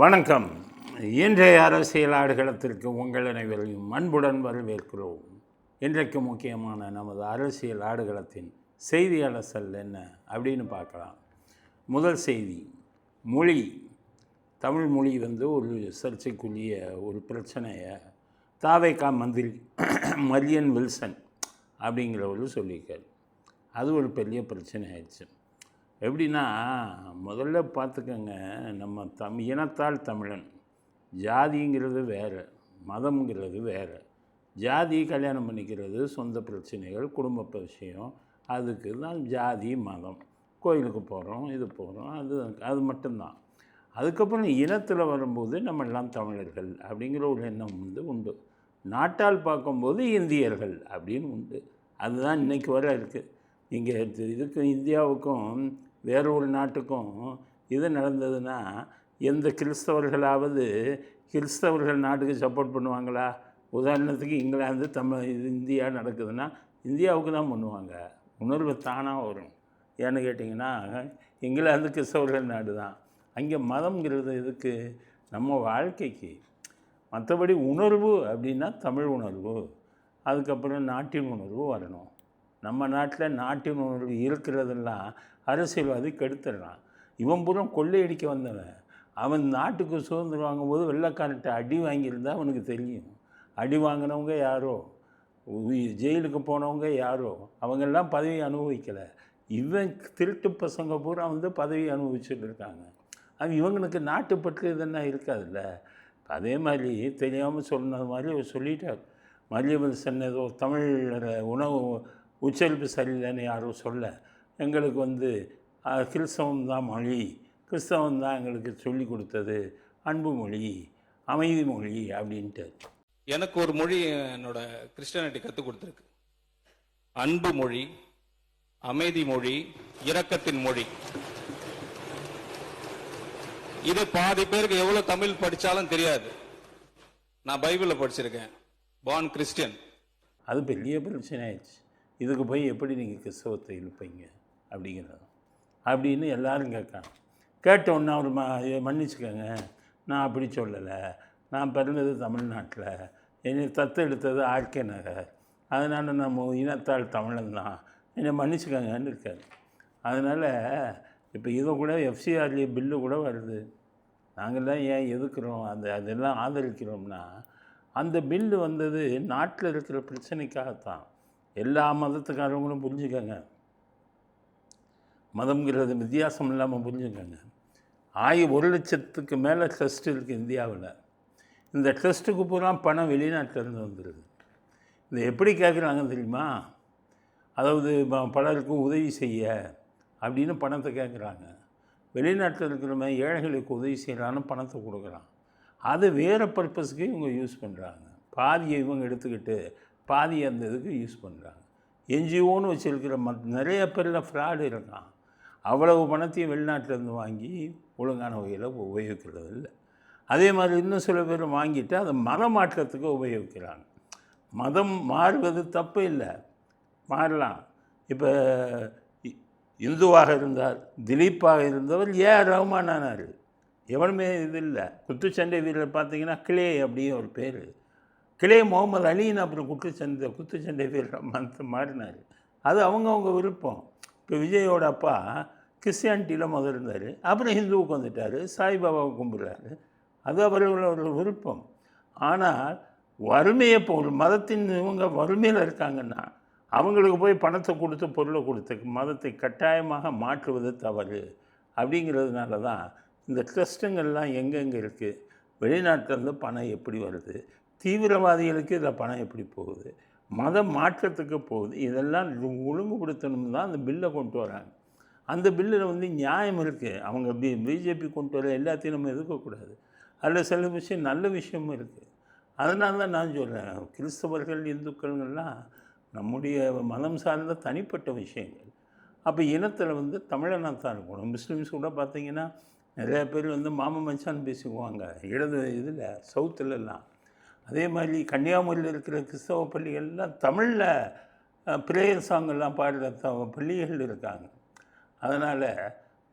வணக்கம். இன்றைய அரசியல் ஆடுகளத்திற்கு உங்கள் அனைவரையும் அன்புடன் வரவேற்கிறோம். இன்றைக்கு முக்கியமான நமது அரசியல் ஆடுகளத்தின் செய்தி அலசல் என்ன அப்படின்னு பார்க்கலாம். முதல் செய்தி, மொழி. தமிழ் மொழி ஒரு சர்ச்சைக்குரிய ஒரு பிரச்சனையை தாவேகா மந்திரி மரியன் வில்சன் அப்படிங்கிறவர் சொல்லியிருக்கார். அது ஒரு பெரிய பிரச்சனை ஆயிடுச்சு. எப்படின்னா, முதல்ல பார்த்துக்கங்க, நம்ம இனத்தால் தமிழன். ஜாதிங்கிறது வேறு, மதம்ங்கிறது வேறு. ஜாதி கல்யாணம் பண்ணிக்கிறது, சொந்த பிரச்சனைகள், குடும்ப விஷயம், அதுக்கு தான் ஜாதி மதம். கோயிலுக்கு போகிறோம், இது போகிறோம், அது மட்டும்தான். அதுக்கப்புறம் இனத்தில் வரும்போது நம்ம எல்லாம் தமிழர்கள் அப்படிங்கிற ஒரு எண்ணம் உண்டு. நாட்டால் பார்க்கும்போது இந்தியர்கள் அப்படின்னு உண்டு. அதுதான் இன்றைக்கி வர இருக்குது. இங்கே இதுக்கும் இந்தியாவுக்கும் வேறு ஒரு நாட்டுக்கும் இது நடந்ததுன்னா, எந்த கிறிஸ்தவர்களாவது கிறிஸ்தவர்கள் நாட்டுக்கு சப்போர்ட் பண்ணுவாங்களா? உதாரணத்துக்கு இங்கிலாந்து இந்தியா நடக்குதுன்னா இந்தியாவுக்கு தான் பண்ணுவாங்க. உணர்வு தானாக வரும். ஏன்னு கேட்டிங்கன்னா, இங்கிலாந்து கிறிஸ்தவர்கள் நாடு தான். அங்கே மதம்ங்கிறது எதுக்கு? நம்ம வாழ்க்கைக்கு. மற்றபடி உணர்வு அப்படின்னா தமிழ் உணர்வு, அதுக்கப்புறம் நாட்டின் உணர்வு வரணும். நம்ம நாட்டில் நாட்டின் உணர்வு இருக்கிறதெல்லாம் அரசியல்வாதி கெடுத்துடுறான். இவன் பூரா கொள்ளையடிக்க வந்தவன். அவன் நாட்டுக்கு சுதந்திரம் வாங்கும்போது வெள்ளைக்காரன்ட்ட அடி வாங்கியிருந்தால் அவனுக்கு தெரியும். அடி வாங்கினவங்க யாரோ, ஜெயிலுக்கு போனவங்க யாரோ, அவங்கெல்லாம் பதவி அனுபவிக்கலை. இவன் திருட்டு பசங்க பூரா பதவி அனுபவிச்சுட்டு இருக்காங்க. அது இவங்களுக்கு நாட்டுப்பற்று இதெல்லாம் இருக்காதுல்ல. அதே மாதிரி தெரியாமல் சொன்னது மாதிரி அவர் சொல்லிட்டார். மரியவில்சன் ஏதோ தமிழ் உணவு உச்சரிப்பு சரியில்லைன்னு யாரும் சொல்ல, எங்களுக்கு கிறிஸ்தவம் தான் மொழி, கிறிஸ்தவம் தான் எங்களுக்கு சொல்லி கொடுத்தது, அன்பு மொழி, அமைதி மொழி அப்படின்ட்டு. எனக்கு ஒரு மொழி என்னோட கிறிஸ்டியானிட்டி கற்றுக் கொடுத்துருக்கு. அன்பு மொழி, அமைதி மொழி, இரக்கத்தின் மொழி. இது பாதி பேருக்கு எவ்வளவு தமிழ் படிச்சாலும் தெரியாது. நான் பைபிளில் படிச்சிருக்கேன், பார்ன் கிறிஸ்டியன். அது பெரிய பிரச்சனை ஆயிடுச்சு. இதுக்கு போய் எப்படி நீங்கள் கிறிஸ்தவத்தை இழுப்பீங்க அப்படிங்கிறது அப்படின்னு எல்லாரும் கேட்காங்க. கேட்டோன்னா அவர் மன்னிச்சுக்கோங்க, நான் அப்படி சொல்லலை, நான் பிறந்தது தமிழ்நாட்டில், என்னை தத்து எடுத்தது ஆர்கே நகர், அதனால் நம்ம இனத்தால் தமிழன் தான், என்னை மன்னிச்சுக்கோங்கன்னு இருக்கார். அதனால் இப்போ இதை கூட எஃப்சிஆர்ஏ பில்லு கூட வருது. நாங்கள்லாம் ஏன் எதுக்குறோம், அதெல்லாம் ஆதரிக்கிறோம்னா, அந்த பில்லு நாட்டில் இருக்கிற பிரச்சனைக்காகத்தான். எல்லா மதத்துக்காரவங்களும் புரிஞ்சுக்கங்க, மதம்ங்கிறது வித்தியாசம் இல்லாமல் புரிஞ்சுக்கங்க. 1,00,000க்கு மேலே ட்ரஸ்ட் இருக்குது இந்தியாவில். இந்த ட்ரஸ்ட்டுக்கு பூரா பணம் வெளிநாட்டிலேருந்து வந்துடுது. இதை எப்படி கேட்குறாங்க தெரியுமா? அதாவது பலருக்கு உதவி செய்ய அப்படின்னு பணத்தை கேட்குறாங்க. வெளிநாட்டில் இருக்கிறவங்க ஏழைகளுக்கு உதவி செய்யலான்னு பணத்தை கொடுக்குறான். அது வேறு பர்பஸுக்கு இவங்க யூஸ் பண்ணுறாங்க. பாதியை இவங்க எடுத்துக்கிட்டு பாதி அந்த இதுக்கு யூஸ் பண்ணுறாங்க. என்ஜிஓன்னு வச்சுருக்கிற நிறைய பேரில் ஃப்ராடு இருக்கான். அவ்வளவு பணத்தையும் வெளிநாட்டிலேருந்து வாங்கி ஒழுங்கான வகையில் உபயோகிக்கிறது இல்லை. அதே மாதிரி இன்னும் சில பேர் வாங்கிட்டு அதை மத மாற்றத்துக்கு உபயோகிக்கிறாங்க. மதம் மாறுவது தப்பு இல்லை, மாறலாம். இப்போ இந்துவாக இருந்தார், திலீப்பாக இருந்தவர் ரஹ்மான் ஆனார். எவனுமே இது இல்லை. குத்துச்சண்டை வீரர் பார்த்தீங்கன்னா கிளே அப்படின்னு ஒரு பேர். கிளே முகமது அலின்னு அப்புறம் குத்துச்சண்டை வீரர் மாறினார். அது அவங்கவுங்க விருப்பம். இப்போ விஜயோட அப்பா கிறிஸ்டியானிட்டியில் முதல் இருந்தார், அப்புறம் ஹிந்துவுக்கு வந்துட்டார், சாய்பாபாவை கும்பிட்றாரு. அது அவர்களோட விருப்பம். ஆனால் வறுமையை இப்போ ஒரு மதத்தின் இவங்க வறுமையில் இருக்காங்கன்னா அவங்களுக்கு போய் பணத்தை கொடுத்து பொருளை கொடுத்து மதத்தை கட்டாயமாக மாற்றுவது தவறு. அப்படிங்கிறதுனால தான் இந்த ட்ரஸ்ட்டுங்கள்லாம் எங்கெங்கே இருக்குது, வெளிநாட்டிலேருந்து பணம் எப்படி வருது, தீவிரவாதிகளுக்கு இதில் பணம் எப்படி போகுது, மத மாற்றத்துக்கு போகுது, இதெல்லாம் ஒழுங்குபடுத்தணும்னு தான் அந்த பில்லை கொண்டு வராங்க. அந்த பில்லில் நியாயம் இருக்குது. அவங்க பிஜேபி கொண்டு வர எல்லாத்தையும் நம்ம எதிர்க்கக்கூடாது. அதில் சில விஷயம் நல்ல விஷயமும் இருக்குது. அதனால தான் நான் சொல்கிறேன், கிறிஸ்தவர்கள் இந்துக்கள்லாம் நம்முடைய மதம் சார்ந்த தனிப்பட்ட விஷயங்கள். அப்போ இனத்தில் தமிழனாக தான் இருக்கணும். முஸ்லீம்ஸ் கூட பார்த்திங்கன்னா நிறையா பேர் மாமன் மச்சான் பேசிக்குவாங்க இடது இதில் சவுத்துலலாம். அதே மாதிரி கன்னியாகுமரியில் இருக்கிற கிறிஸ்தவ பள்ளிகள்லாம் தமிழில் ப்ரேயர் சாங்கெல்லாம் பாடுற பள்ளிகள் இருக்காங்க. அதனால்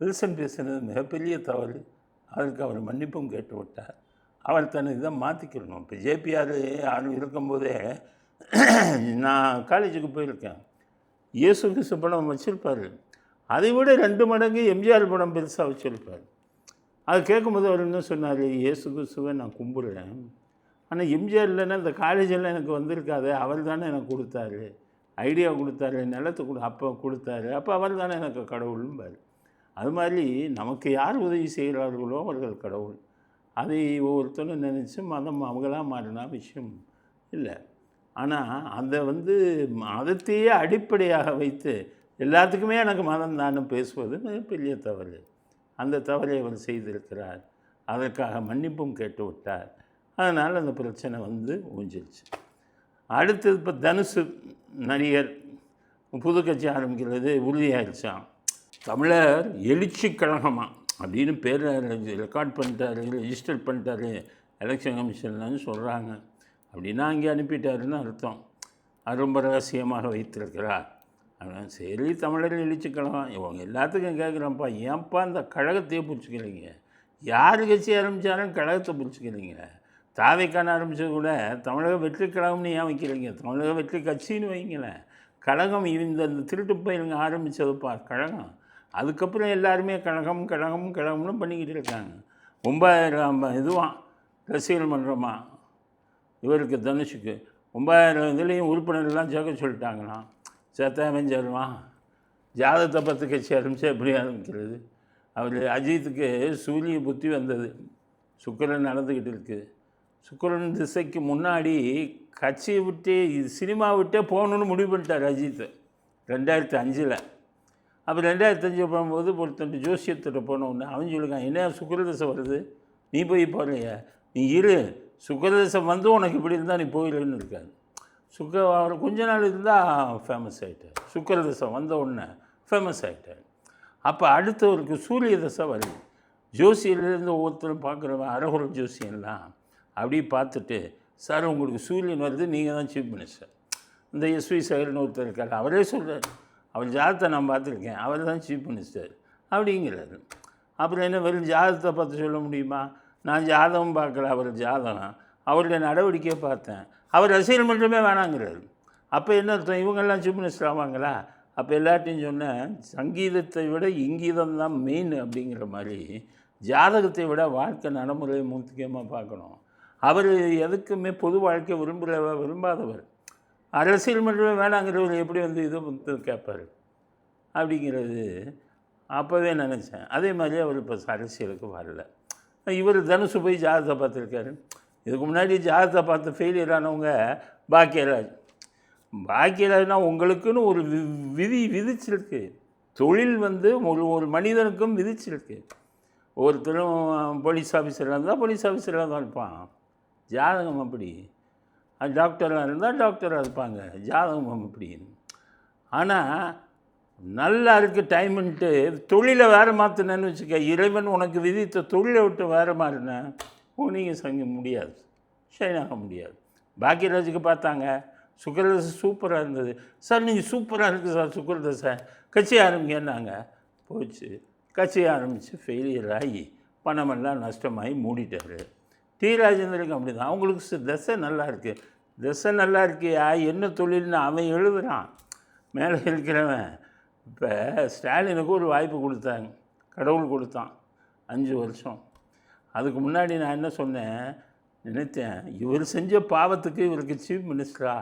வில்சன் பேசுகிறது மிகப்பெரிய தவறு. அதற்கு அவர் மன்னிப்பும் கேட்டு விட்டார். அவர் தன்னை இதை மாற்றிக்கணும். இப்போ ஜேபிஆர் யாரும் இருக்கும்போதே நான் காலேஜுக்கு போயிருக்கேன். இயேசு கிறிஸ்து படம் வச்சுருப்பார். அதை விட 2 மடங்கு எம்ஜிஆர் படம் பெருசாக வச்சுருப்பார். அது கேட்கும்போது அவர் என்ன சொன்னார், இயேசு கிறிஸ்துவை நான் கும்பிடுறேன், ஆனால் எம்ஜிஆர் இல்லைன்னா இந்த காலேஜெல்லாம் எனக்கு வந்திருக்காது, அவர் தானே எனக்கு கொடுத்தாரு, ஐடியா கொடுத்தாரு, நிலத்தை அப்போ கொடுத்தாரு, அப்போ அவர் தானே எனக்கு கடவுளும்பார். அது மாதிரி நமக்கு யார் உதவி செய்கிறார்களோ அவர்கள் கடவுள். அதை ஒவ்வொருத்தரும் நினச்சி மதம் அவங்களாக மாறினா விஷயம் இல்லை. ஆனால் அதை மதத்தையே அடிப்படையாக வைத்து எல்லாத்துக்குமே எனக்கு மதம் தானே பேசுவது மிகப்பெரிய தவறு. அந்த தவறை அவர் செய்திருக்கிறார். அதற்காக மன்னிப்பும் கேட்டு விட்டார். அதனால் அந்த பிரச்சனை ஊஞ்சிருச்சு. அடுத்தது இப்போ தனுஷு நடிகர் புது கட்சி ஆரம்பிக்கிறது உறுதியாகிடுச்சான். தமிழர் எழுச்சி கழகமா அப்படின்னு பேர் ரெக்கார்ட் பண்ணிட்டாரு, ரெஜிஸ்டர் பண்ணிட்டாரு எலெக்ஷன் கமிஷன்லன்னு சொல்கிறாங்க. அப்படின்னா அங்கே அனுப்பிட்டாருன்னு அர்த்தம். அது ரொம்ப ரகசியமாக வைத்திருக்கிறார். அதான் சரி, தமிழர் எழுச்சி கழகம் இவங்க எல்லாத்துக்கும் கேட்குறப்பா, ஏன்ப்பா இந்த கழகத்தையே பிடிச்சிக்கிறீங்க? யார் கட்சி ஆரம்பித்தாலும் கழகத்தை பிடிச்சிக்கிறீங்க. தாவைக்கான ஆரம்பித்தது கூட தமிழக வெற்றி கழகம்னு ஏன் வைக்கிறீங்க? தமிழக வெற்றி கட்சின்னு வைங்களேன். கழகம் இந்த திருட்டு பயிலுங்க ஆரம்பித்ததுப்பா கழகம். அதுக்கப்புறம் எல்லாருமே கழகம் கழகம் கழகம்னு பண்ணிக்கிட்டு இருக்காங்க. 9000 இதுவான் ரசிகர் மன்றமா இவருக்கு தனுஷுக்கு 9000 இதுலேயும் உறுப்பினர்கள்லாம் சேர்க்க சொல்லிட்டாங்களாம். சேர்த்தாவன் சேருவான். ஜாதகத்தை பற்றி கட்சி ஆரம்பித்தா எப்படி ஆரம்பிக்கிறது? அவர் அஜித்துக்கு சூரிய புத்தி வந்தது. சுக்கிரன் நடந்துக்கிட்டு இருக்குது. சுக்கிரன் திசைக்கு முன்னாடி கட்சியை விட்டே சினிமா விட்டே போகணுன்னு முடிவு பண்ணிட்டார் அஜித் 2005. அப்போ 2005 போகும்போது ஒருத்தன் ஜோசியத்திட்ட போனோன்னு அவன் சொல்லுங்க, என்ன சுக்கிரதசை வருது, நீ போய் போகலையா, நீ இரு, சுக்கிரதசை உனக்கு இப்படி இருந்தால் நீ போயிடுன்னு இருக்காது. அவர் கொஞ்ச நாள் இருந்தால் ஃபேமஸ் ஆகிட்டார். சுக்கிரதசை வந்த உடனே ஃபேமஸ் ஆகிட்டார். அப்போ அடுத்தவருக்கு சூரிய தசை வருது. ஜோசியிலேருந்து ஒவ்வொருத்தரும் பார்க்குறவன் அரகுர ஜோசியெல்லாம் அப்படி பார்த்துட்டு, சார் உங்களுக்கு சூரியன் வருது, நீங்கள் தான் சீஃப் மினிஸ்டர். இந்த எஸ்வி சேகர்னு ஒருத்தர் இருக்கார், அவரே சொல்கிறார், அவர் ஜாதகத்தை நான் பார்த்துருக்கேன், அவர் தான் சீஃப் மினிஸ்டர் அப்படிங்கிறாரு. அப்புறம் என்ன வெறும் ஜாதகத்தை பார்த்து சொல்ல முடியுமா? நான் ஜாதகம் பார்க்கல, அவர் ஜாதகம், அவருடைய நடவடிக்கையை பார்த்தேன், அவர் ரசிகர் மன்றமே வேணாங்கிறாரு. அப்போ என்ன அர்த்தம்? இவங்கெல்லாம் சீஃப் மினிஸ்டர் ஆவாங்களா? அப்போ எல்லார்ட்டையும் சொன்னேன், சங்கீதத்தை விட இங்கீதம் தான் மெயின் அப்படிங்கிற மாதிரி ஜாதகத்தை விட வாழ்க்கை நடைமுறையை முக்கியமாக பார்க்கணும். அவர் எதுக்குமே பொது வாழ்க்கை விரும்பாதவர். அரசியல் மன்றமே வேணாங்கிறவர் எப்படி இதை கேட்பார் அப்படிங்கிறது அப்போவே நினச்சேன். அதே மாதிரி அவர் இப்போ அரசியலுக்கு வரல. இவர் தனுசு போய் ஜாதகத்தை பார்த்துருக்காரு. இதுக்கு முன்னாடி ஜாதகத்தை பார்த்து ஃபெயிலியர் ஆனவங்க பாக்கியராஜ். பாக்கியராஜ்னா உங்களுக்குன்னு ஒரு விதிச்சிருக்கு. தொழில் ஒரு மனிதனுக்கும் விதிச்சிருக்கு. ஒருத்தரும் போலீஸ் ஆஃபீஸராக இருந்தால் போலீஸ் ஆஃபீஸராக தான் இருப்பான். ஜாதகம் அப்படி. அது டாக்டராக இருந்தால் டாக்டராக இருப்பாங்க. ஜாதகம் அப்படி. ஆனால் நல்லா இருக்குது டைமுன்ட்டு தொழிலை வேறு மாற்றினேன்னு வச்சுக்க, இறைவன் உனக்கு விதித்த தொழிலை விட்டு வேறு மாறினா நீங்கள் முடியாது, ஷைன் ஆக முடியாது. பாக்கியராஜுக்கு பார்த்தாங்க, சுக்கிரதசை சூப்பராக இருந்தது. சார் நீங்கள் சூப்பராக இருக்குது சார் சுக்கிரதசை, கட்சி ஆரம்பிங்கன்னாங்க. போச்சு, கட்சி ஆரம்பித்து ஃபெயிலியர் ஆகி பணமெல்லாம் நஷ்டமாகி மூடிட்டார். டி ராஜேந்திரனுக்கு அப்படி தான். அவங்களுக்கு தசை நல்லா இருக்குது. தசை நல்லா இருக்கியா, என்ன தொழில்னு அவன் எழுதுகிறான் மேலே இருக்கிறவன். இப்போ ஸ்டாலினுக்கு ஒரு வாய்ப்பு கொடுத்தாங்க, கடவுள் கொடுத்தான் 5 வருஷம். அதுக்கு முன்னாடி நான் என்ன சொன்னேன், நினைத்தேன், இவர் செஞ்ச பாவத்துக்கு இவருக்கு சீஃப் மினிஸ்டரா?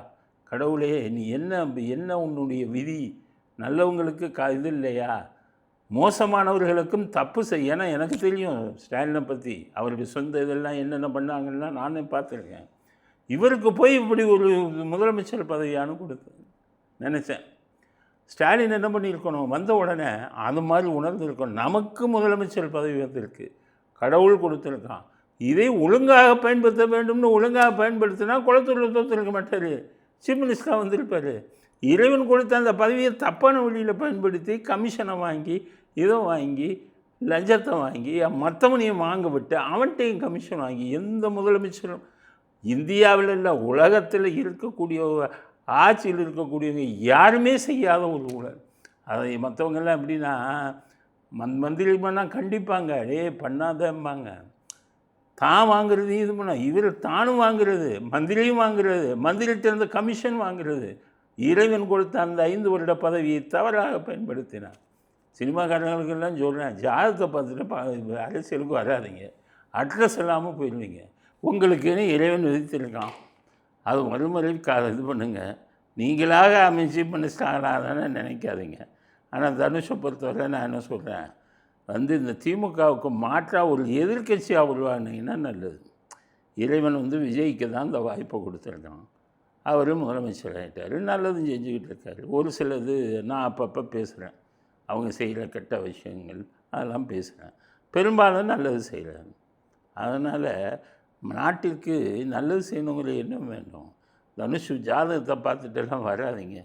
கடவுளே, நீ என்ன உன்னுடைய விதி? நல்லவங்களுக்கு இது இல்லையா? மோசமானவர்களுக்கும் தப்பு செய்ய. ஏன்னா எனக்கு தெரியும் ஸ்டாலினை பற்றி, அவருடைய சொந்த இதெல்லாம் என்னென்ன பண்ணாங்கன்னா நானே பார்த்துருக்கேன். இவருக்கு போய் இப்படி ஒரு முதலமைச்சர் பதவியானு கொடுத்து நினச்சேன். ஸ்டாலின் என்ன பண்ணியிருக்கணும், வந்த உடனே அது மாதிரி உணர்ந்துருக்கணும். நமக்கு முதலமைச்சர் பதவி வந்திருக்கு, கடவுள் கொடுத்துருக்கான், இதை ஒழுங்காக பயன்படுத்த வேண்டும்னு ஒழுங்காக பயன்படுத்தினா குளத்தூரில் தோற்றுருக்க மாட்டார், சீஃப் மினிஸ்டராக வந்திருப்பார். இறைவன் கொடுத்த அந்த பதவியை தப்பான வழியில் பயன்படுத்தி கமிஷனை வாங்கி இதை வாங்கி லஞ்சத்தை வாங்கி மற்றவனையும் வாங்க விட்டு அவன்கிட்டையும் கமிஷன் வாங்கி எந்த முதலமைச்சரும் இந்தியாவில் இல்லை உலகத்தில் இருக்கக்கூடிய ஆட்சியில் இருக்கக்கூடியவங்க யாருமே செய்யாத ஒரு ஊழல். அதை மற்றவங்கெல்லாம் எப்படின்னா மந்திரி பண்ணால் கண்டிப்பாங்க, பண்ணாதம்பாங்க. தான் வாங்குறது இது பண்ண, இவர் தானும் வாங்குறது, மந்திரியும் வாங்குறது, மந்திரிட்டிருந்து கமிஷன் வாங்குறது. இறைவன் கொடுத்த அந்த 5 வருட பதவியை தவறாக பயன்படுத்தினார். சினிமாக்காரங்களுக்கெல்லாம் சொல்கிறேன், ஜாதகத்தை பார்த்துட்டு அரசியலுக்கு வராதிங்க, அட்ரஸ் இல்லாமல் போயிடுவீங்க. உங்களுக்குன்னு இறைவன் விதித்திருக்கான், அது மறுமுறைக்கு இது பண்ணுங்கள். நீங்களாக அமைச்சு பண்ணிட்டாங்களாதானே நினைக்காதீங்க. ஆனால் தனுஷை பொறுத்தவரை நான் என்ன சொல்கிறேன், இந்த திமுகவுக்கு மாற்றாக ஒரு எதிர்க்கட்சியாக உருவானீங்கன்னா நல்லது. இறைவன் விஜய்க்கு தான் இந்த வாய்ப்பை கொடுத்துருக்கான். அவரும் முதலமைச்சர் ஆகிட்டார், நல்லதும் செஞ்சுக்கிட்டு இருக்காரு. ஒரு சிலது நான் அப்பப்போ பேசுகிறேன், அவங்க செய்கிற கெட்ட விஷயங்கள் அதெல்லாம் பேசுகிறேன். பெரும்பாலும் நல்லது செய்கிறாங்க. அதனால் நாட்டிற்கு நல்லது செய்யணுங்கிற எண்ணம் வேண்டும். தனுஷ் ஜாதகத்தை பார்த்துட்டெல்லாம் வராதிங்க.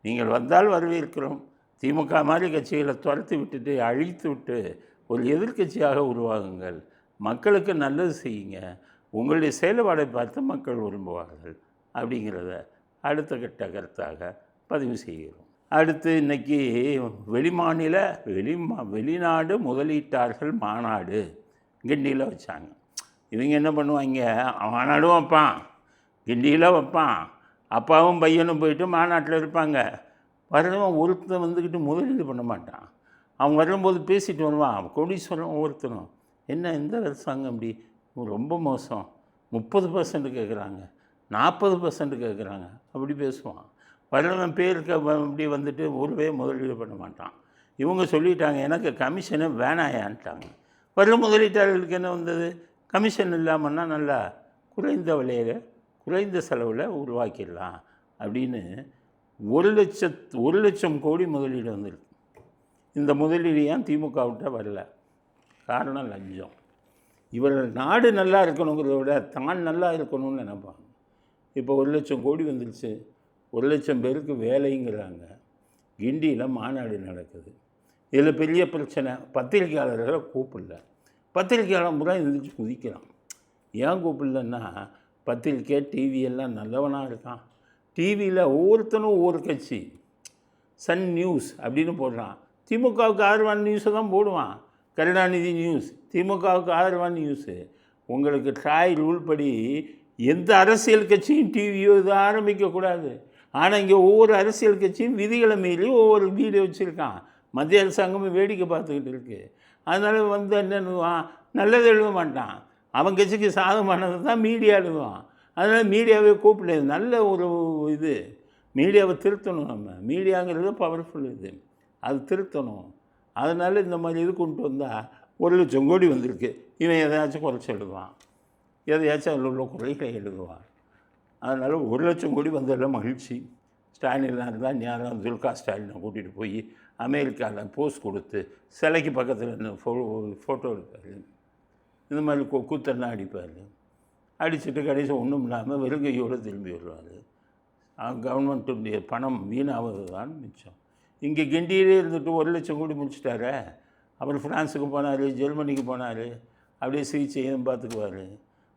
நீங்கள் வந்தால் வரவேற்கிறோம். திமுக மாதிரி கட்சிகளை துரத்தி விட்டுட்டு அழித்து விட்டு ஒரு எதிர்க்கட்சியாக உருவாகுங்கள். மக்களுக்கு நல்லது செய்யுங்க. உங்களுடைய செயல்பாடை பார்த்து மக்கள் விரும்புவார்கள் அப்படிங்கிறத அடுத்த கட்ட கருத்தாக பதிவு செய்கிறோம். அடுத்து இன்றைக்கி வெளிநாடு முதலீட்டாளர்கள் மாநாடு கிண்டியில் வச்சாங்க. இவங்க என்ன பண்ணுவாங்க, மாநாடும் வைப்பான், கிண்டியில் வைப்பான், அப்பாவும் பையனும் போயிட்டு மாநாட்டில் இருப்பாங்க. வரவன் ஒருத்தன் வந்துக்கிட்டு முதலீடு பண்ண மாட்டான். அவன் வரும்போது பேசிட்டு வருவான், கோடீஸ்வரன் ஒவ்வொருத்தனும். என்ன இந்த அரசாங்கம் அப்படி ரொம்ப மோசம், 30% கேட்குறாங்க, 40% கேட்குறாங்க, அப்படி பேசுவான். வரவன் பேருக்கு அப்படி வந்துட்டு ஒருவே முதலீடு பண்ண மாட்டான். இவங்க சொல்லிட்டாங்க, எனக்கு கமிஷனை வேணாயான்ட்டாங்க. வர முதலீட்டாளர்களுக்கு என்ன வந்தது, கமிஷன் இல்லாமன்னா நல்லா குறைந்த விலையில் குறைந்த செலவில் உருவாக்கிடலாம் அப்படின்னு 1,00,000 கோடி முதலீடு வந்துருக்கு. இந்த முதலீடு ஏன் திமுகவிட்ட வரல? காரணம் லஞ்சம். இவர்கள் நாடு நல்லா இருக்கணுங்கிறத விட தான் நல்லா இருக்கணும்னு நினைப்பாங்க. இப்போ 1,00,000 கோடி வந்துருச்சு, 1,00,000 பேருக்கு வேலைங்கிறாங்க. கிண்டியில் மாநாடு நடக்குது. இதில் பெரிய பிரச்சனை, பத்திரிக்கையாளர்களை கூப்பிடல. பத்திரிக்கையாளர் முறை எழுந்திரிச்சு குதிக்கிறான். ஏன் கூப்பிடலன்னா, பத்திரிக்கை டிவி எல்லாம் நல்லவனாக இருக்கான். டிவியில் ஒவ்வொருத்தனும் ஒவ்வொரு கட்சி, சன் நியூஸ் அப்படின்னு போடுறான், திமுகவுக்கு ஆதரவான நியூஸை தான் போடுவான். கருணாநிதி நியூஸ் திமுகவுக்கு ஆதரவான நியூஸு. உங்களுக்கு ட்ராய் ரூல் படி எந்த அரசியல் கட்சியும் டிவியோ இதை ஆரம்பிக்கக்கூடாது. ஆனால் இங்கே ஒவ்வொரு அரசியல் கட்சியும் விதிகளை மீறி ஒவ்வொரு வீடியோ வச்சுருக்கான். மத்திய அரசாங்கமும் வேடிக்கை பார்த்துக்கிட்டு இருக்குது. அதனால் என்னன்னுவான், நல்லது எழுத மாட்டான். அவன் கட்சிக்கு சாதகமானது தான் மீடியா எழுதுவான். அதனால் மீடியாவே கூப்பிடல. நல்ல ஒரு இது, மீடியாவை திருத்தணும். நம்ம மீடியாங்கிறது பவர்ஃபுல் இது, அது திருத்தணும். அதனால் இந்த மாதிரி இது கொண்டு வந்தால் 1,00,000 கோடி வந்திருக்கு. இவன் எதையாச்சும் குறைச்சி எழுதுவான், எதையாச்சும் அதில் உள்ள குறைகளை எழுதுவான். அதனால் 1,00,000 கோடி வந்ததில் மகிழ்ச்சி. ஸ்டாலின்லாம் இருந்தால் நேரம் துல்கா ஸ்டாலினை கூட்டிகிட்டு போய் அமெரிக்காவில் போஸ்ட் கொடுத்து சிலைக்கு பக்கத்தில் ஃபோட்டோ எடுப்பார். இந்த மாதிரி கூத்தெல்லாம் அடிப்பார். அடிச்சுட்டு கடைசி ஒன்றும் இல்லாமல் வெறுங்கையோடு திரும்பி வருவார். கவர்மெண்ட்டுடைய பணம் வீணாவது தான் மிச்சம். இங்கே கிண்டியிலே இருந்துட்டு 1,00,000 கோடி முடிச்சிட்டாரு. அப்புறம் ஃப்ரான்ஸுக்கு போனார், ஜெர்மனிக்கு போனார், அப்படியே சிகிச்சையும் பார்த்துக்குவார்.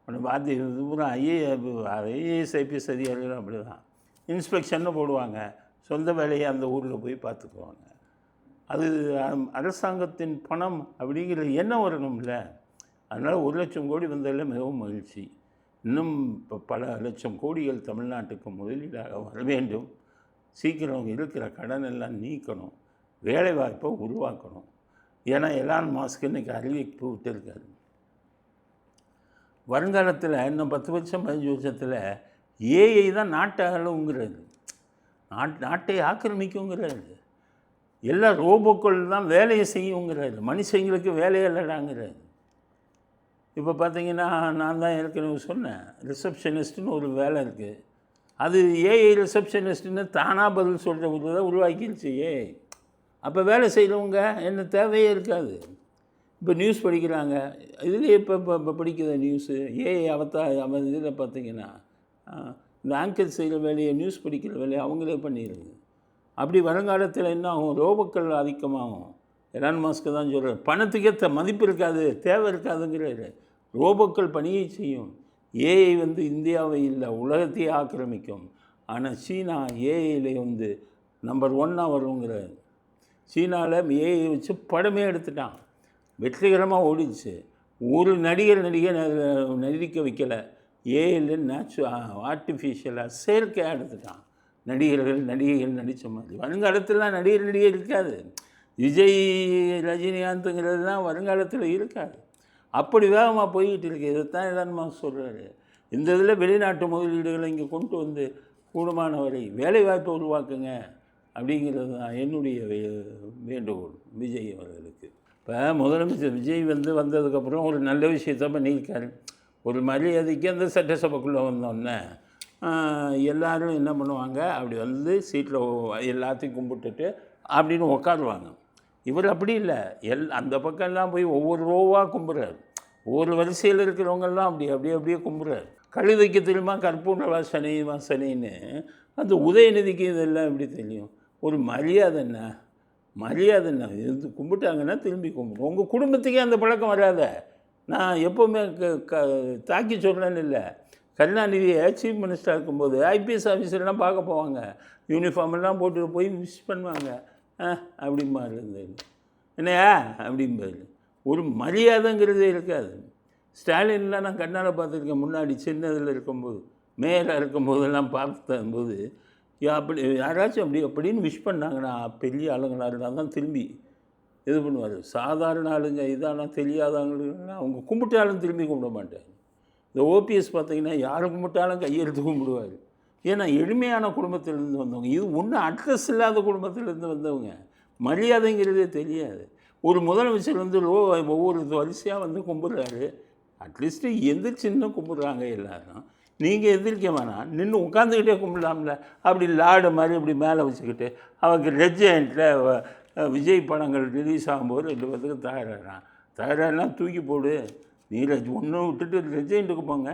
ஒன்று பார்த்து பூரா ஐஏஎஸ் ஐபிஎஸ் அதிகாரிகள் அப்படி தான் இன்ஸ்பெக்ஷன்னு போடுவாங்க, சொந்த வேலையை அந்த ஊரில் போய் பார்த்துக்குவாங்க. அது அரசாங்கத்தின் பணம் அப்படிங்கிற எண்ணம் வரணும்ல. அதனால் 1,00,000 கோடி வந்ததில் மிகவும் மகிழ்ச்சி. இன்னும் இப்போ பல லட்சம் கோடிகள் தமிழ்நாட்டுக்கு முதலீடாக வர வேண்டும். சீக்கிரம் இருக்கிற கடன் எல்லாம் நீக்கணும், வேலைவாய்ப்பை உருவாக்கணும். ஏன்னா எலான் மாஸ்க் இன்றைக்கி அறிவிப்பு விட்டுருக்காரு. வருங்காலத்தில் இன்னும் 10 வருஷம் 15 வருஷத்தில் ஏஐ தான் நாட்டை ஆளுங்கிறது, நாட்டை ஆக்கிரமிக்குங்கிறது. எல்லா ரோபோக்கள் தான் வேலையை செய்யுங்கிறாரு, மனுஷங்களுக்கு வேலையை இல்லைடாங்கிறாரு. இப்போ பார்த்தீங்கன்னா, நான் தான் ஏற்கனவே சொன்னேன், ரிசப்ஷனிஸ்ட்டுன்னு ஒரு வேலை இருக்குது. அது ஏஐ ரிசப்ஷனிஸ்ட்டுன்னு தானாக பதில் சொல்கிற ஒரு தான் உருவாக்கிடுச்சு ஏஐ. அப்போ வேலை செய்கிறவங்க என்ன தேவையே இருக்காது. இப்போ நியூஸ் படிக்கிறாங்க, இதுலேயே இப்போ படிக்கிற நியூஸு ஏஐ அவன் இதில் பார்த்தீங்கன்னா இந்த ஆங்கர் செய்கிற வேலையை, நியூஸ் படிக்கிற வேலையை அவங்களே பண்ணிடுது. அப்படி வருங்காலத்தில் என்ன ஆகும், ரோபோக்கள் அதிகமாகும். எலான் மாஸ்க்கு தான் சொல்கிறார், பணத்துக்கே மதிப்பு இருக்காது, தேவை இருக்காதுங்கிறாரு. ரோபோக்கள் பணியை செய்யும். ஏஐ இந்தியாவை இல்லை உலகத்தையே ஆக்கிரமிக்கும். ஆனால் சீனா ஏஐயில் நம்பர் 1 வருங்கிறார். சீனாவில் ஏஐ வச்சு படமே எடுத்துட்டான், வெற்றிகரமாக ஓடிச்சு. ஒரு நடிகர் நடிக்க வைக்கலை, ஏஐயில் ஆர்டிஃபிஷியலாக செயற்கையாக எடுத்துட்டான். நடிகர்கள் நடித்த மாதிரி வருங்காலத்திலாம் நடிகர் இருக்காது. விஜய் ரஜினிகாந்துங்கிறதுலாம் வருங்காலத்தில் இருக்காது. அப்படி வேகமாக போய்கிட்டு இருக்கு. இதைத்தான் எதானமா சொல்கிறாரு. இந்த இதில் வெளிநாட்டு முதலீடுகளை இங்கே கொண்டு வந்து கூடுமான வரை வேலைவாய்ப்பை உருவாக்குங்க அப்படிங்கிறது தான் என்னுடைய வேண்டுகோள் விஜய் அவர்களுக்கு. இப்போ முதலமைச்சர் விஜய் வந்ததுக்கப்புறம் ஒரு நல்ல விஷயத்த பண்ணியிருக்காரு. ஒரு மரியாதைக்கு அந்த சட்டசபைக்குள்ளே வந்தோடனே எல்லோரும் என்ன பண்ணுவாங்க, அப்படி வந்து சீட்டில் எல்லாத்தையும் கும்பிட்டுட்டு அப்படின்னு உட்காருவாங்க. இவர் அப்படி இல்லை, அந்த பக்கம்லாம் போய் ஒவ்வொரு ரோவாக கும்பிட்றாரு. ஒவ்வொரு வரிசையில் இருக்கிறவங்கெல்லாம் அப்படியே கும்பிட்றாரு. கழுதைக்கு தெரியுமா கற்பூர வாசனைன்னு அந்த உதயநிதிக்கு இதெல்லாம் எப்படி தெரியும்? ஒரு மரியாதை என்ன இது கும்பிட்டாங்கன்னா திரும்பி கும்பிடும். உங்கள் குடும்பத்துக்கே அந்த பழக்கம் வராத. நான் எப்போவுமே தாக்கி சொல்கிறேன்னு இல்லை, கருணாநிதியை சீஃப் மினிஸ்டராக இருக்கும்போது ஐபிஎஸ் ஆஃபீஸர்லாம் பார்க்க போவாங்க, யூனிஃபார்மெல்லாம் போட்டு போய் விஷ் பண்ணுவாங்க. அப்படிம்பாரு இருந்தது என்னையா அப்படிம்பாரு. ஒரு மரியாதைங்கிறதே இருக்காது. ஸ்டாலின்லாம் நான் கண்ணால் பார்த்துருக்கேன். முன்னாடி சின்னதில் இருக்கும்போது, மேயராக இருக்கும்போதெல்லாம் பார்த்தம்போது அப்படி யாராச்சும் அப்படின்னு விஷ் பண்ணாங்கன்னா பெரிய ஆளுங்களாக இருந்தால் தான் திரும்பி இது பண்ணுவார். சாதாரண ஆளுங்க இதெல்லாம் தெரியாதவங்களுக்குலாம் அவங்க கும்பிட்டாலும் திரும்பி கும்பிட மாட்டார். இந்த ஓபிஎஸ் பார்த்திங்கன்னா யாரை கும்பிட்டாலும் கையெழுத்து கும்பிடுவார். ஏன்னா எளிமையான குடும்பத்திலேருந்து வந்தவங்க. இது ஒன்றும் அட்ரஸ் இல்லாத குடும்பத்திலேருந்து வந்தவங்க. மரியாதைங்கிறதே தெரியாது. ஒரு முதலமைச்சர் ஒவ்வொரு வரிசையாக கும்பிட்றாரு. அட்லீஸ்ட்டு எந்திரிச்சின்னு கும்பிட்றாங்க எல்லாரும். நீங்கள் எந்திரிக்க வேணாம், நின்று உட்காந்துக்கிட்டே கும்பிடலாம்ல. அப்படி லாடு மாதிரி இப்படி மேலே வச்சுக்கிட்டு அவருக்கு ரெஜெண்ட்டில் விஜய் படங்கள் ரிலீஸ் ஆகும்போது 2 பேத்துக்கு தயாராகலாம் தூக்கி போடு. நீ ஒன்றும் விட்டுட்டு ரெஜெண்ட்டுக்கு போங்க,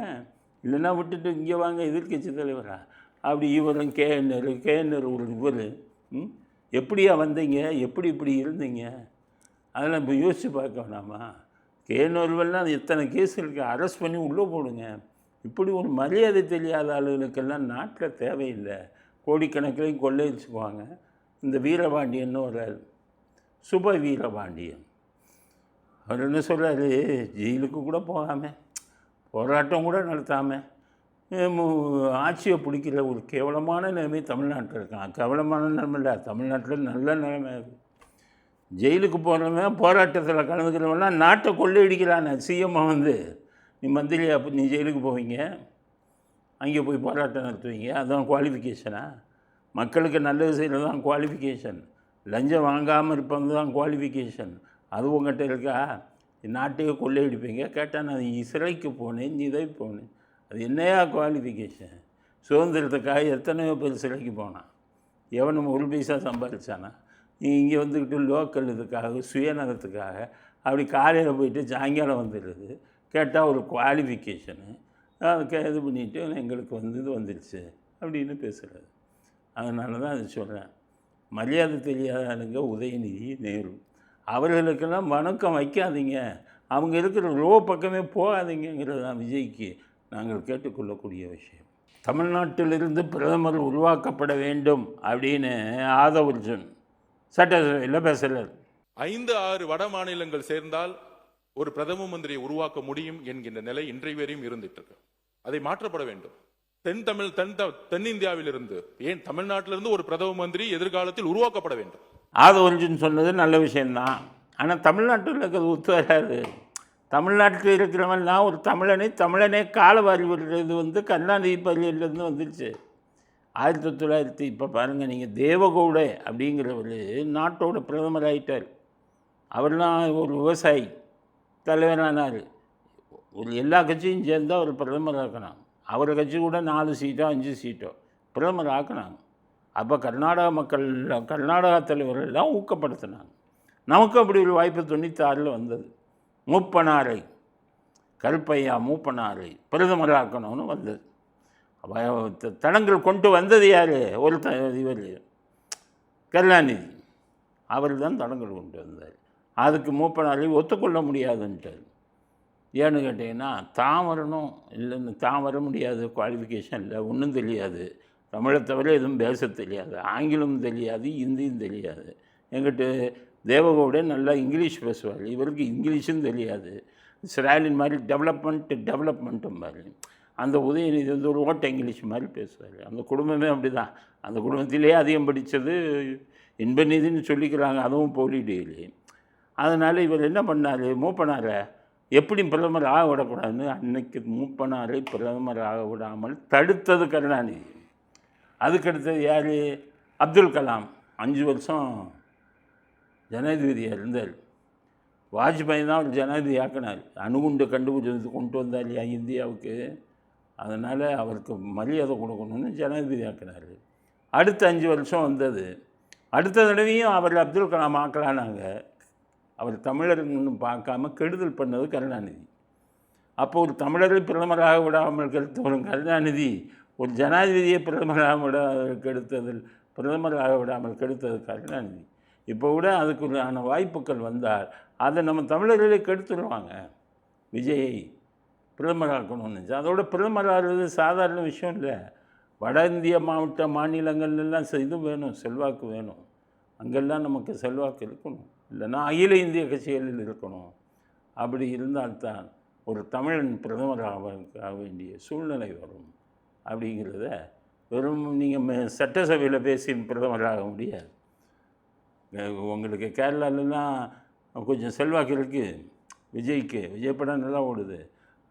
இல்லைன்னா விட்டுட்டு இங்கே வாங்க எதிர்கட்சி தலைவரா. அப்படி இவரும் கேஎன்ஆர் ஒரு இவர் எப்படியா வந்தீங்க, இப்படி இருந்தீங்க, அதெல்லாம் இப்போ யோசித்து பார்க்க வேணாமா? கேஎன்ஆர்வெல்லாம் எத்தனை கேஸ் இருக்குது, அரெஸ்ட் பண்ணி உள்ளே போடுங்க. இப்படி ஒரு மரியாதை தெரியாத ஆளுகளுக்கெல்லாம் நாட்டில் தேவையில்லை. கோடிக்கணக்கிலையும் கொள்ளையடிச்சுக்குவாங்க. இந்த வீரபாண்டியன்னு ஒரு சுப வீரபாண்டியன் அவர் என்ன சொல்கிறாரு, ஜெயிலுக்கு கூட போகாமல், போராட்டம் கூட நடத்தாமல், ஆட்சியை பிடிக்கிற ஒரு கேவலமான நிலைமை தமிழ்நாட்டில் இருக்கான். கேவலமான நிலைமை இல்லை, தமிழ்நாட்டில் நல்ல நிலைமை இருக்குது. ஜெயிலுக்கு போகிறவன், போராட்டத்தில் கலந்துக்கிறவங்களாம் நாட்டை கொள்ளையடிக்கிறானே. சிஎம்ஐ நீ மந்திரியா, நீ ஜெயிலுக்கு போவீங்க, அங்கே போய் போராட்டம் நடத்துவீங்க, அதுதான் குவாலிஃபிகேஷனா? மக்களுக்கு நல்லது செய்கிறது தான் குவாலிஃபிகேஷன். லஞ்சம் வாங்காமல் இருப்பது தான் குவாலிஃபிகேஷன். அது உங்கள்கிட்ட இருக்கா? நாட்டையே கொள்ளையடிப்பீங்க. கேட்டால் நான் சிறைக்கு போனேன், இதை போனேன், அது என்னையா குவாலிஃபிகேஷன்? சுதந்திரத்துக்காக எத்தனையோ பேர் சிறைக்கு போனான், எவனும் 1 பைசா சம்பாதிச்சானா? நீ இங்கே வந்துக்கிட்டு லோக்கல் இதுக்காக சுயநலத்துக்காக அப்படி காலையில் போயிட்டு சாயங்காலம் வந்துடுறது. கேட்டால் ஒரு குவாலிஃபிகேஷனு, அதுக்கு இது பண்ணிவிட்டு எங்களுக்கு இது வந்துடுச்சு அப்படின்னு பேசுகிறது. அதனால தான் அது சொல்கிறேன். மரியாதை தெரியாத ஆளுங்க உதயநிதி, நேரு, அவர்களுக்கெல்லாம் வணக்கம் வைக்காதீங்க. அவங்க இருக்கிற பக்கமே போகாதீங்கிறது தான் விஜய்க்கு நாங்கள் கேட்டுக்கொள்ளக்கூடிய விஷயம். தமிழ்நாட்டிலிருந்து பிரதமர் உருவாக்கப்பட வேண்டும் அப்படின்னு ஆதவர்ஜுன் சட்டசபையில் பேசுகிறார். 5-6 வட மாநிலங்கள் சேர்ந்தால் ஒரு பிரதம மந்திரியை உருவாக்க முடியும் என்கின்ற நிலை இன்றைய வரையும் இருந்துட்டு இருக்கு. அதை மாற்றப்பட வேண்டும். தென்னிந்தியாவிலிருந்து, ஏன் தமிழ்நாட்டிலிருந்து ஒரு பிரதம மந்திரி எதிர்காலத்தில் உருவாக்கப்பட வேண்டும். ஆதவர்ஜுன் சொன்னது நல்ல விஷயம்தான். ஆனால் தமிழ்நாட்டில் இருக்கிறது ஒத்து வராது. தமிழ்நாட்டில் இருக்கிறவன்லாம் ஒரு தமிழனே காலவாரி விடுறது கருணாநிதி பள்ளியிலேருந்து வந்துடுச்சு. 1900 இப்போ பாருங்கள் நீங்கள், தேவகவுடே அப்படிங்கிறவர் நாட்டோட பிரதமர் ஆகிட்டார். அவர்லாம் ஒரு விவசாயி தலைவரானார். ஒரு எல்லா கட்சியும் சேர்ந்தால் அவர் பிரதமர் ஆக்கினாங்க. அவர் கட்சி கூட 4 சீட்டோ 5 சீட்டோ பிரதமர் ஆக்கினாங்க. அப்போ கர்நாடகா தலைவர்கள் தான் ஊக்கப்படுத்தினாங்க. நமக்கு அப்படி ஒரு வாய்ப்பு 96 வந்தது. மூப்பனாரை, கருப்பையா மூப்பனாரை பிரதமர் ஆக்கணும்னு வந்தது. தடங்கள் கொண்டு வந்தது யார்? இவர் கருணாநிதி. அவர் தான் தடங்கள் கொண்டு வந்தார். அதுக்கு மூப்பனாரை ஒத்துக்கொள்ள முடியாதுன்ட்டார். ஏன்னு கேட்டிங்கன்னா, தான் வரணும், இல்லைன்னு தான் வர முடியாது, குவாலிஃபிகேஷன் இல்லை, ஒன்றும் தெரியாது, தமிழை தவிர எதுவும் பேச தெரியாது, ஆங்கிலமும் தெரியாது, ஹிந்தியும் தெரியாது, எங்கிட்ட தேவகவுடன் நல்லா இங்கிலீஷ் பேசுவார், இவருக்கு இங்கிலீஷும் தெரியாது. ஸ்டாலின் மாதிரி டெவலப்மெண்ட்டும் மாதிரி. அந்த உதயநிதி வந்து ஒரு ஓட்ட இங்கிலீஷ் மாதிரி பேசுவார். அந்த குடும்பமே அப்படி தான். அந்த குடும்பத்திலே அதிகம் படித்தது இன்பநிதின்னு சொல்லிக்கிறாங்க, அதுவும் போலிடெயிலி. அதனால் இவர் என்ன பண்ணார், மூப்பனாரை எப்படி பிரதமர் ஆக விடக்கூடாதுன்னு அன்னைக்கு மூப்பனாரை பிரதமர் ஆக விடாமல் தடுத்தது கருணாநிதி. அதுக்கடுத்தது யார், அப்துல் கலாம் 5 வருஷம் ஜனாதிபதியாக இருந்தார். வாஜ்பாய் தான் அவர் ஜனாதிபதி ஆக்கினார். அணுகுண்டு கண்டுபிடிச்சது கொண்டு வந்தார் இல்லையா இந்தியாவுக்கு, அதனால் அவருக்கு மரியாதை கொடுக்கணும்னு ஜனாதிபதி ஆக்கினார். அடுத்த 5 வருஷம் வந்தது. அடுத்த தடவையும் அவர் அப்துல் கலாம் ஆக்கலானாங்க. அவர் தமிழர்னு பார்க்காம கெடுதல் பண்ணது கருணாநிதி. அப்போ ஒரு தமிழரை பிரதமராக விடாமல் கெடுத்தவரும் கருணாநிதி, ஒரு ஜனாதிபதியை பிரதமராக விடாமல் கெடுத்தது கருணாநிதி. இப்போ கூட அதுக்குள்ளான வாய்ப்புகள் வந்தால் அதை நம்ம தமிழர்களே கெடுத்துடுவாங்க. விஜயை பிரதமராக்கணும்னு அதோட பிரதமராகிறது சாதாரண விஷயம் இல்லை. வட இந்திய மாநிலங்கள்லாம் இது வேணும், செல்வாக்கு வேணும். அங்கெல்லாம் நமக்கு செல்வாக்கு இருக்கணும், இல்லைன்னா அகில இந்திய கட்சிகளில் இருக்கணும். அப்படி இருந்தால்தான் ஒரு தமிழன் பிரதமராக வேண்டிய சூழ்நிலை வரும். அப்படிங்கிறத வெறும் நீங்கள் சட்டசபையில் பேசி பிரதமராக முடியாது. உங்களுக்கு கேரளாலெலாம் கொஞ்சம் செல்வாக்கு இருக்குது விஜய்க்கு. விஜய் படம் நல்லா ஓடுது.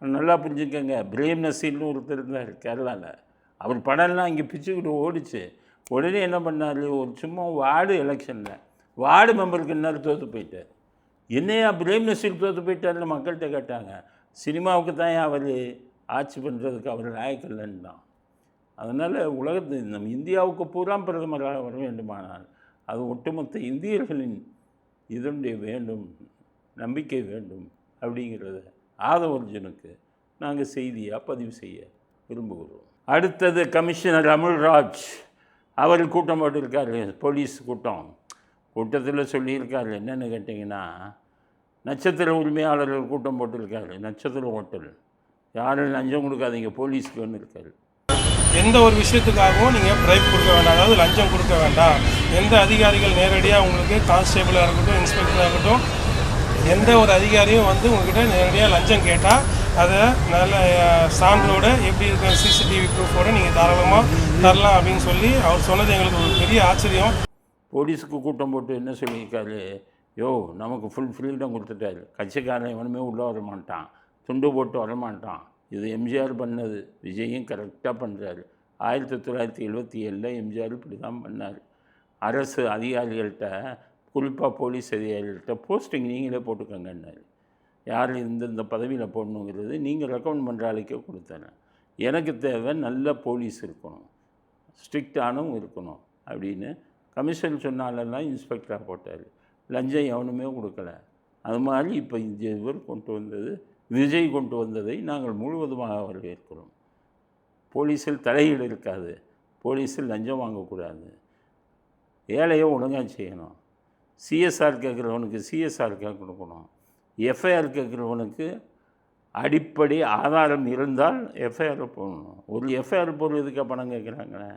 நல்லா புரிஞ்சுக்கங்க, பிரேம் நசீர்னு ஒருத்தர் இருந்தார் கேரளாவில். அவர் படம்லாம் இங்கே பிச்சுக்கிட்டு ஓடிச்சு. உடனே என்ன பண்ணார், ஒரு சும்மா வார்டு எலெக்ஷனில் வார்டு மெம்பருக்கு இன்னும் தோற்று போயிட்டார். என்னையா பிரேம் நசீர் தோற்று போயிட்டார்னு மக்கள்கிட்ட கேட்டாங்க. சினிமாவுக்கு தான் அவர் ஆட்சி பண்ணுறதுக்கு அவர் லாயக்கில்லைன்னு தான். அதனால் நம்ம இந்தியாவுக்கு பூரா பிரதமராக வர வேண்டுமானால் அது ஒட்டுமொத்த இந்தியர்களின் இதனுடைய வேண்டும், நம்பிக்கை வேண்டும். அப்படிங்கிறத ஆதவர்ஜனுக்கு நாங்கள் செய்தியாக பதிவு செய்ய விரும்புகிறோம். அடுத்தது கமிஷனர் அமுல்ராஜ். அவர் கூட்டம் போட்டிருக்காரு, போலீஸ் கூட்டத்தில் சொல்லியிருக்காரு. என்னென்னு கேட்டிங்கன்னா, நட்சத்திர உரிமையாளர்கள் கூட்டம் போட்டிருக்காரு. நட்சத்திர ஹோட்டல் யாரும் லஞ்சம் கொடுக்காதீங்க போலீஸ்க்குன்னு இருக்காரு. எந்த ஒரு விஷயத்துக்காகவும் நீங்கள் பிரைப் கொடுக்க வேண்டாம், அதாவது லஞ்சம் கொடுக்க வேண்டாம். எந்த அதிகாரிகள் நேரடியாக உங்களுக்கு கான்ஸ்டேபிளாக இருக்கட்டும், இன்ஸ்பெக்டராக இருக்கட்டும், எந்த ஒரு அதிகாரியும் வந்து உங்கள்கிட்ட நேரடியாக லஞ்சம் கேட்டால் அதை நல்ல சான்றோட எப்படி இருக்கிற சிசிடிவி ப்ரூஃபோடு நீங்கள் தாராளமாக தரலாம் அப்படின்னு சொல்லி அவர் சொன்னது எங்களுக்கு ஒரு பெரிய ஆச்சரியம். போலீஸுக்கு கூட்டம் போட்டு என்ன சொல்லியிருக்காரு, யோ நமக்கு ஃபுல் ஃப்ரீடம் கொடுத்துட்டாரு, கட்சிக்காரன் எவனுமே உள்ளே வரமாட்டான், துண்டு போட்டு வரமாட்டான். இது எம்ஜிஆர் பண்ணது, விஜயும் கரெக்டாக பண்ணுறாரு. 1977 எம்ஜிஆர் இப்படி தான் பண்ணார். அரசு அதிகாரிகள்கிட்ட, குறிப்பாக போலீஸ் அதிகாரிகள்கிட்ட போஸ்டிங் நீங்களே போட்டுக்கங்கன்னாரு. யார் இந்த பதவியில் போடணுங்கிறது நீங்கள் ரெக்கமெண்ட் பண்ணுற ஆளுக்கே கொடுத்தேன். எனக்கு தேவை நல்ல போலீஸ் இருக்கணும், ஸ்ட்ரிக்டானவும் இருக்கணும் அப்படின்னு கமிஷன் சொன்னாலெல்லாம் இன்ஸ்பெக்டராக போட்டார். லஞ்சம் எவனுமே கொடுக்கல. அது மாதிரி இப்போ இவர் கொண்டு வந்தது, விஜய் கொண்டு வந்ததை நாங்கள் முழுவதுமாக வரவேற்கிறோம். போலீஸில் தலையீடு இருக்காது, போலீஸில் லஞ்சம் வாங்கக்கூடாது, ஏழையோ ஒழுங்காக செய்யணும். சிஎஸ்ஆர் கேட்குறவனுக்கு சிஎஸ்ஆர் கொடுக்கணும். எஃப்ஐஆர் கேட்குறவனுக்கு அடிப்படை ஆதாரம் இருந்தால் எஃப்ஐஆர் போடணும். ஒரு எஃப்ஐஆர் போடுறதுக்கு பணம் கேட்குறாங்களே,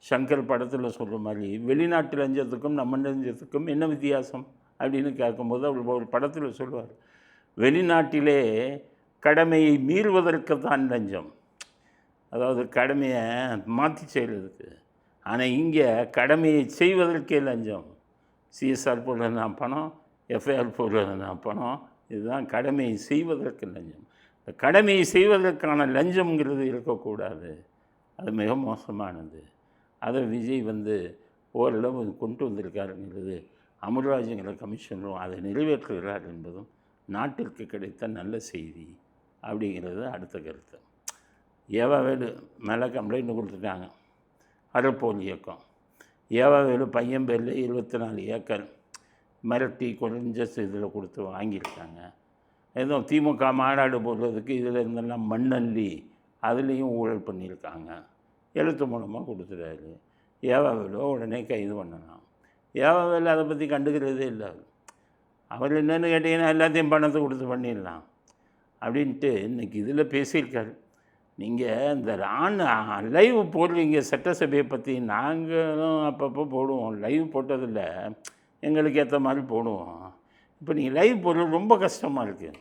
சங்கர் படத்தில் சொல்கிற மாதிரி வெளிநாட்டு லஞ்சத்துக்கும் நம்ம லஞ்சத்துக்கும் என்ன வித்தியாசம் அப்படின்னு கேட்கும்போது அவர் ஒரு படத்தில் சொல்லுவார், வெளிநாட்டிலே கடமையை மீறுவதற்கு தான் லஞ்சம், அதாவது கடமையை மாற்றி செய்கிறதுக்கு. ஆனால் இங்கே கடமையை செய்வதற்கே லஞ்சம். சிஎஸ்ஆர் போடுறதுனா பணம், எஃப்ஐஆர் போடுறதுனா பணம், இதுதான் கடமையை செய்வதற்கு லஞ்சம். இந்த கடமையை செய்வதற்கான லஞ்சம்ங்கிறது இருக்கக்கூடாது, அது மிக மோசமானது. அதை விஜய் ஓரளவு கொண்டு வந்திருக்காருங்கிறது, அமுல்ராஜுங்கிற கமிஷனரும் அதை நிறைவேற்றுகிறார் என்பதும் நாட்டிற்கு கிடைத்த நல்ல செய்தி அப்படிங்கிறது அடுத்த கருத்து. ஏவாவேலு மேலே கம்ப்ளைண்ட் கொடுத்துட்டாங்க, அறப்போர் இயக்கம். ஏவாவேலு பையன் பேரில் 24 ஏக்கர் மிரட்டி கொஞ்ச இதில் கொடுத்து வாங்கியிருக்காங்க. ஏதோ திமுக மாநாடு போடுறதுக்கு இதில் இருந்தெல்லாம் மண்ணள்ளி அதுலேயும் ஊழல் பண்ணியிருக்காங்க. எழுத்து மூலமாக கொடுத்துட்டாரு. ஏவாவேலு உடனே கைது பண்ணலாம். ஏவாவேலு அதை பற்றி கண்டுக்கிறதே இல்லை. அவர் என்னென்னு கேட்டிங்கன்னா எல்லாத்தையும் பணத்தை கொடுத்து பண்ணிடலாம் அப்படின்ட்டு இன்றைக்கி இதில் பேசியிருக்காரு. நீங்கள் இந்த லைவ் போடுறீங்க சட்டசபையை பற்றி, நாங்களும் அப்பப்போ போடுவோம். லைவ் போட்டதில்லை, எங்களுக்கு ஏற்ற மாதிரி போடுவோம். இப்போ நீங்கள் லைவ் போடுறது ரொம்ப கஷ்டமாக இருக்குது,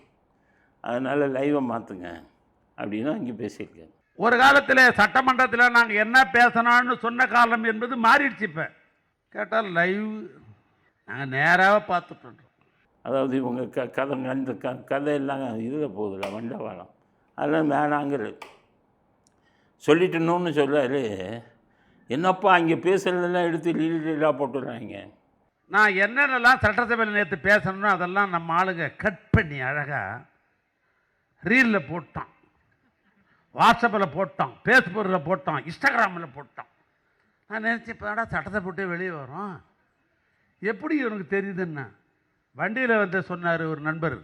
அதனால் லைவை மாற்றுங்க அப்படின்னு அங்கே பேசியிருக்கேன். ஒரு காலத்தில் சட்டமன்றத்தில் நாங்கள் என்ன பேசணும்னு சொன்ன காலம் என்பது மாறிடுச்சு. இப்போ கேட்டால் லைவ் நாங்கள் நேராக பார்த்துட்டோம். அதாவது இவங்க கதை அந்த கதையெல்லாம் இதில் போகுதுல வண்டவாளம், அதெல்லாம் வேணாங்கிறது சொல்லிட்டணும்னு சொல்கிறாரு. என்னப்பா அங்கே பேசுகிறதெல்லாம் எடுத்து லீலாக போட்டுடுறாங்க. நான் என்னென்னலாம் சட்டசபையில் நேற்று பேசணும்னோ அதெல்லாம் நம்ம ஆளுங்க கட் பண்ணி அழகாக ரீலில் போட்டோம், வாட்ஸ்அப்பில் போட்டோம், ஃபேஸ்புக்கில் போட்டோம், இன்ஸ்டாகிராமில் போட்டோம். நான் நினச்சேன் இப்போ சட்டத்தை போட்டு வெளியே வரோம், எப்படி இவனுக்கு தெரியுதுன்னா வண்டியில் வந்து சொன்னார் ஒரு நண்பர்,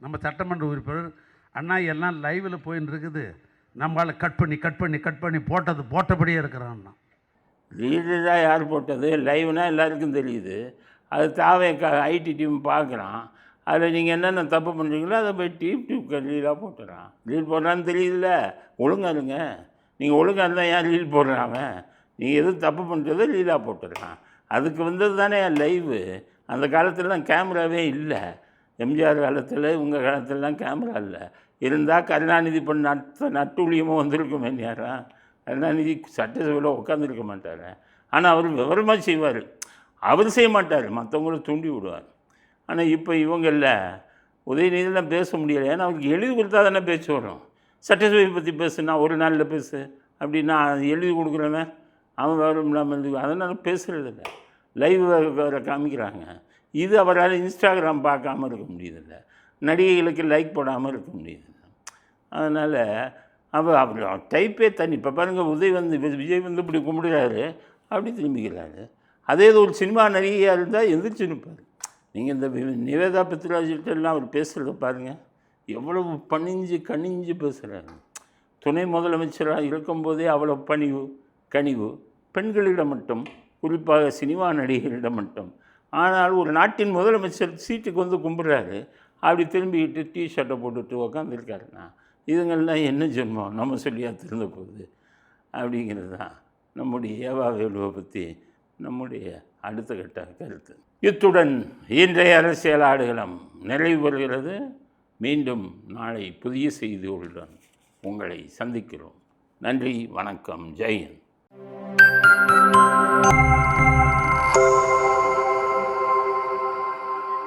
நம்ம சட்டமன்ற உறுப்பினர், அண்ணா எல்லாம் லைவில் போயின்னு இருக்குது, நம்மளால் கட் பண்ணி போட்டபடியே இருக்கிறான்னா. லீடராக யார் போட்டது லைவ்னா எல்லாருக்கும் தெரியுது. அது தாவே ஐடி டீம் பார்க்குறான். அதில் நீங்கள் என்னென்ன தப்பு பண்ணுறீங்களோ அதை போய் டியூப் லீலாக போட்டுறான். லீல் போடுறான்னு தெரியுதுல்ல, ஒழுங்காக இருங்க. நீங்கள் ஒழுங்காக இருந்தால் ஏன் லீல் போடுறாங்க? நீங்கள் எதுவும் தப்பு பண்ணுறதோ லீலாக போட்டுடுறான். அதுக்கு வந்தது தானே லைவு. அந்த காலத்துலலாம் கேமராவே இல்லை. எம்ஜிஆர் காலத்தில் உங்கள் காலத்துலலாம் கேமரா இல்லை. இருந்தால் கருணாநிதி பண்ண நட்டுழியமாக வந்திருக்குமே நேரா. கருணாநிதி சட்டசபையில் உட்காந்துருக்க மாட்டார். ஆனால் அவர் விவரமாக செய்வார். அவர் செய்ய மாட்டார், மற்றவங்கள தூண்டி விடுவார். ஆனால் இப்போ இவங்களில் உதயநிதியெல்லாம் பேச முடியலை. ஏன்னா அவருக்கு எழுதி கொடுத்தா தானே பேச்சு வரும். சட்டசபை பற்றி பேசுனா ஒரு நாளில் பேசு அப்படின்னா எழுதி கொடுக்குறவன் அவன் விவரம் இல்லாமல் எழுதி, அதனால் பேசுகிறதில்ல. லைவ் வேறு காமிக்கிறாங்க. இது அவரால் இன்ஸ்டாகிராம் பார்க்காம இருக்க முடியுதில்ல, நடிகைகளுக்கு லைக் போடாமல் இருக்க முடியுதில்ல. அதனால் அவர் டைப்பே தனி. இப்போ பாருங்கள், விஜய் வந்து இப்படி கும்பிடுறாரு, அப்படி திரும்பிக்கிறாரு. அதே இது ஒரு சினிமா நடிகையாக இருந்தால் எந்திரிச்சு நிற்பார். நீங்கள் இந்த நிவேதா பித்ராஜிட்டெல்லாம் அவர் பேசுகிறத பாருங்கள், எவ்வளவு கணிஞ்சு பேசுகிறாரு. துணை முதலமைச்சராக இருக்கும்போதே அவ்வளோ கனிவு பெண்களிடம் மட்டும், குறிப்பாக சினிமா நடிகர்களிடம் மட்டும். ஆனால் ஒரு நாட்டின் முதலமைச்சர் சீட்டுக்கு வந்து கும்பிட்றாரு, அப்படி திரும்பிக்கிட்டு டிஷர்ட்டை போட்டுட்டு உக்காந்துருக்காருண்ணா. இதுங்கள்லாம் என்ன ஜென்மம் நம்ம சொல்லியா திருந்த போகுது அப்படிங்கிறது தான் நம்முடைய ஏவா வேலுவை பற்றி நம்முடைய அடுத்த கட்ட கருத்து. இத்துடன் இன்றைய அரசியல் ஆடுகளம் நிறைவு பெறுகிறது. மீண்டும் நாளை புதிய செய்திகளுடன் உங்களை சந்திக்கிறோம். நன்றி, வணக்கம், ஜெய் ஹிந்த்.